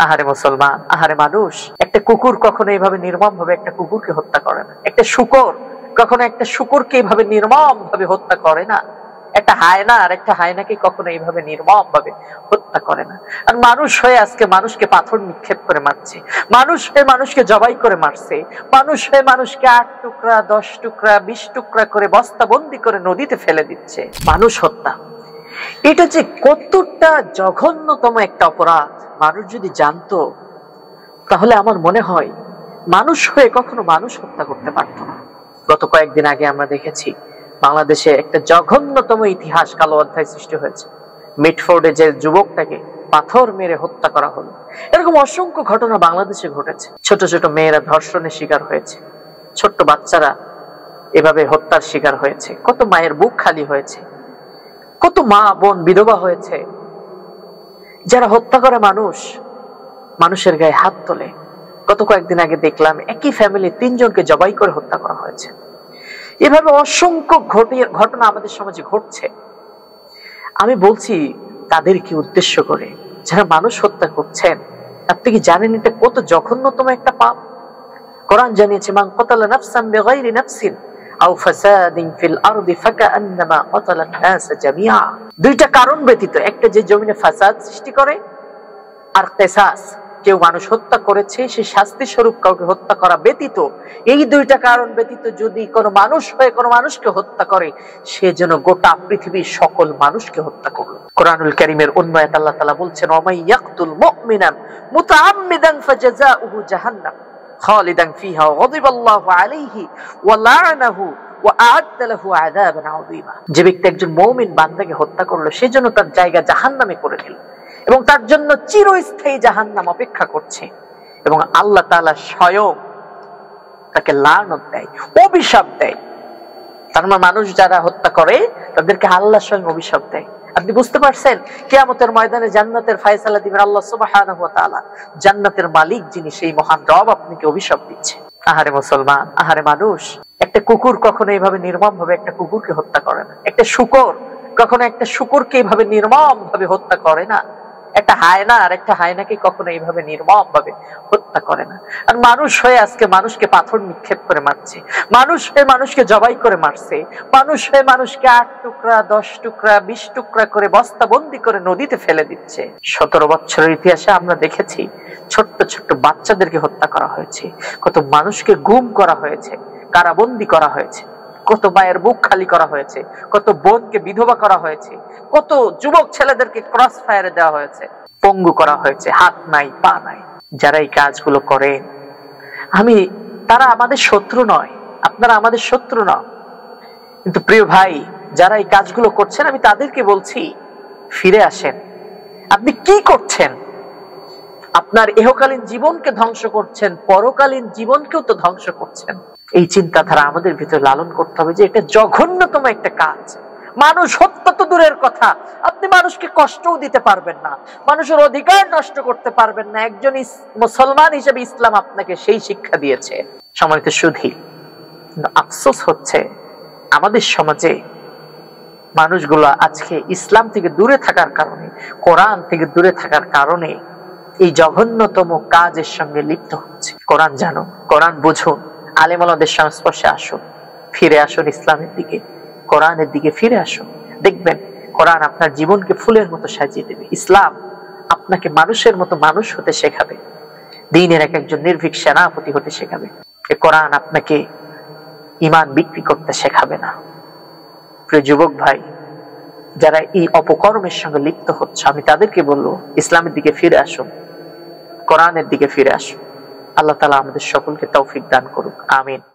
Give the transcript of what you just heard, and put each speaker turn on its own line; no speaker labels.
আহারে মুসলমান, আহারে মানুষ, একটা কুকুর কখনো এইভাবে নির্মম ভাবে একটা কুকুরকে হত্যা করে না। একটা শুকর কখনো একটা শুকরকে এইভাবে নির্মম ভাবে হত্যা করে না। একটা হায়না আর একটা হায়নাকে কখনো এইভাবে নির্মম ভাবে হত্যা করে না। আর মানুষ হয়ে আজকে মানুষকে পাথর নিক্ষেপ করে মারছে, মানুষ হয়ে মানুষকে জবাই করে মারছে, মানুষ হয়ে মানুষকে 8 টুকরা 10 টুকরা 20 টুকরা করে বস্তাবন্দি করে নদীতে ফেলে দিচ্ছে। মানুষ হত্যা এটা যে কতটা জঘন্যতম একটা অপরাধ মানুষ যদি জানতো, তাহলে আমার মনে হয় মানুষ হয়ে কখনো মানুষ হত্যা করতে পারতো না। গত কয়েকদিন আগে আমরা দেখেছি বাংলাদেশে একটা জঘন্যতম ইতিহাস, কালো অধ্যায় সৃষ্টি হয়েছে। মিটফোর্ডে যে যুবকটাকে পাথর মেরে হত্যা করা হলো, এরকম অসংখ্য ঘটনা বাংলাদেশে ঘটেছে। ছোট ছোট মেয়েরা ধর্ষণের শিকার হয়েছে, ছোট্ট বাচ্চারা এভাবে হত্যার শিকার হয়েছে, কত মায়ের বুক খালি হয়েছে, কত মা বোন বিধবা হয়েছে। যারা হত্যা করে মানুষ, মানুষের গায়ে হাত তোলে। গত কয়েকদিন আগে দেখলাম একই ফ্যামিলি 3 জনকে জবাই করে হত্যা করা হয়েছে। এভাবে অসংখ্য ঘটনা আমাদের সমাজে ঘটছে। আমি বলছি তাদেরকে উদ্দেশ্য করে যারা মানুষ হত্যা করছেন, আপনি কি জানেন এটা কত জঘন্যতম একটা পাপ? কোরআন জানিয়েছে, মান কাতালা নাফসান বিগাইরি নাফসিন আও ফাসাদিন ফিল আরদি ফাকান্নামা কাতালান নাস জামিআ। দুইটা কারণ ব্যতীত, একটা যে জমিনে ফাসাদ সৃষ্টি করে, আর কিসাস, কেউ মানুষ হত্যা করেছে সে শাস্তি স্বরূপ কাউকে হত্যা করা ব্যতীত, এই দুইটা কারণ ব্যতীত যদি কোনো মানুষ হয়ে কোনো মানুষকে হত্যা করে, সে যেন গোটা পৃথিবীর সকল মানুষকে হত্যা করলো। কোরআনুল কারীমের অন্য আয়াত আল্লাহ তাআলা বলছেন, ওয়ামাই ইয়াকতুল মুমিনান মুতাআম্মিদান ফাজাযাউহু জাহান্নাম খালিদান ফিহা ওয়া গাদিবাল্লাহু আলাইহি ওয়া লা'নাহু ওয়া আ'আদ্দা লাহু আযাবান আযীমা। যে ব্যক্তি একজন মুমিন বান্দাকে হত্যা করলো, সেজন্য তার জায়গা জাহান্নামে করে দিল এবং তার জন্য চিরস্থায়ী জাহান্নাম অপেক্ষা করছে। এবং আল্লাহ তাআলা স্বয়ং তাকে লানত দেয়, অভিশাপ দেয়। তার মানে মানুষ যারা হত্যা করে তাদেরকে আল্লাহ স্বয়ং অভিশাপ দেয়। আপনি বুঝতে পারছেন, কিয়ামতের ময়দানে জান্নাতের ফয়সালা দিবেন আল্লাহ সুবহানাহু ওয়া তাআলা। জান্নাতের মালিক যিনি, সেই মহান রব আপনাকে অভিশাপ দিচ্ছে। আহারে মুসলমান, আহারে মানুষ, একটা কুকুর কখনো এইভাবে নির্মম ভাবে একটা কুকুরকে হত্যা করে না। একটা শুকর কখনো একটা শুকরকে এইভাবে নির্মম ভাবে হত্যা করে না। একটা হায়না আর একটা হায়নাকে কখনো এইভাবে নির্মম ভাবে হত্যা করে না। আর মানুষ হয়ে আজকে মানুষকে পাথর নিক্ষেপ করে মারছে, মানুষ হয়ে মানুষকে জবাই করে মারছে, মানুষ হয়ে মানুষকে 8 টুকরা 10 টুকরা 20 টুকরা করে বস্তাবন্দি করে নদীতে ফেলে দিচ্ছে। 17 বছরের ইতিহাসে আমরা দেখেছি ছোট্ট ছোট্ট বাচ্চাদেরকে হত্যা করা হয়েছে, কত মানুষকে গুম করা হয়েছে, কারাবন্দি করা হয়েছে, কত মায়ের বুক খালি করা হয়েছে, কত বোনকে বিধবা করা হয়েছে, কত যুবক ছেলেদেরকে ক্রস ফায়ারে দেওয়া হয়েছে, পঙ্গু করা হয়েছে, হাত নাই পা নাই। যারা এই কাজগুলো করেন, তারা আমাদের শত্রু নয়, আপনারা আমাদের শত্রু নয়, কিন্তু প্রিয় ভাই, যারা এই কাজগুলো করছেন আমি তাদেরকে বলছি, ফিরে আসেন। আপনি কি করছেন? আপনার ইহকালীন জীবনকে ধ্বংস করছেন, পরকালীন জীবনকেও তো ধ্বংস করছেন। এই চিন্তাধারা আমাদের ভিতরে লালন করতে হবে যে এটা জঘন্যতম একটা কাজ। মানুষ হত্যা তো দূরের কথা, আপনি মানুষকে কষ্টও দিতে পারবেন না, মানুষের অধিকার নষ্ট করতে পারবেন না। একজন মুসলমান হিসেবে ইসলাম আপনাকে সেই শিক্ষা দিয়েছে। সম্মানিত সুধী, আফসোস হচ্ছে আমাদের সমাজে মানুষগুলো আজকে ইসলাম থেকে দূরে থাকার কারণে, কোরআন থেকে দূরে থাকার কারণে এই জঘন্যতম কাজের সঙ্গে লিপ্ত হচ্ছে। কোরআন জানো, কোরআন বুঝুন, আলেম ওলামাদের সংস্পর্শে আসুন, ফিরে আসুন ইসলামের দিকে, কোরআনের দিকে ফিরে আসুন। দেখবেন কোরআন আপনার জীবনকে ফুলের মতো সাজিয়ে দেবে। ইসলাম আপনাকে মানুষের মতো মানুষ হতে শেখাবে, দ্বীনের একজন নির্ভীক সেনাপতি হতে শেখাবে। কোরআন আপনাকে ঈমান বিক্রি করতে শেখাবে না। প্রিয় যুবক ভাই, যারা এই অপকর্মের সঙ্গে লিপ্ত হচ্ছে, আমি তাদেরকে বলবো ইসলামের দিকে ফিরে আসুন, কোরআনের দিকে ফিরে আসুন। আল্লাহ তাআলা আমাদের সকলকে তৌফিক দান করুক। আমিন।